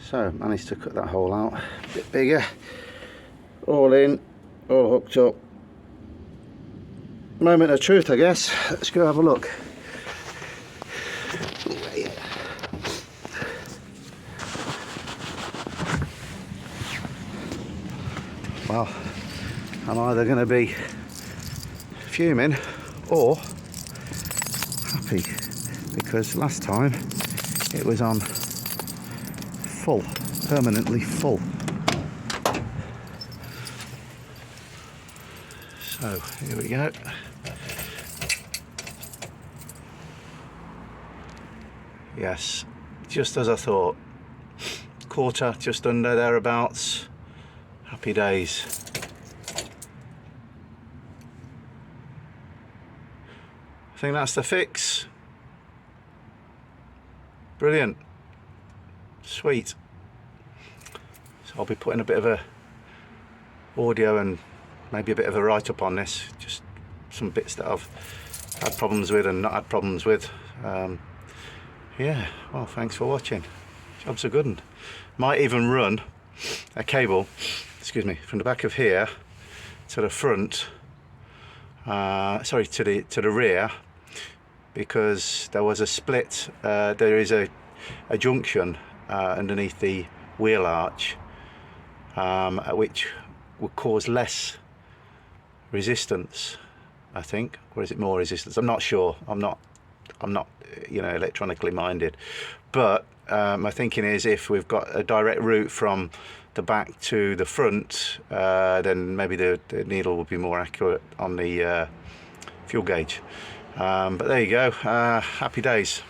So managed to cut that hole out a bit bigger. All in, all hooked up. Moment of truth, I guess. Let's go have a look. Well, I'm either going to be fuming or happy, because last time it was on full, permanently full. So here we go. Yes, just as I thought. Quarter, just under, thereabouts. Happy days. I think that's the fix. Brilliant. Sweet. So I'll be putting a bit of a audio and maybe a bit of a write-up on this, just some bits that I've had problems with and not had problems with. Yeah, well, thanks for watching. Job's a good one. Might even run a cable, excuse me, from the back of here to the front, sorry, to the rear, because there was a split. There is a junction underneath the wheel arch, which would cause less resistance, I think, or is it more resistance? I'm not sure. I'm not you know, electronically minded, but my thinking is if we've got a direct route from the back to the front, then maybe the needle will be more accurate on the fuel gauge. But there you go. Happy days.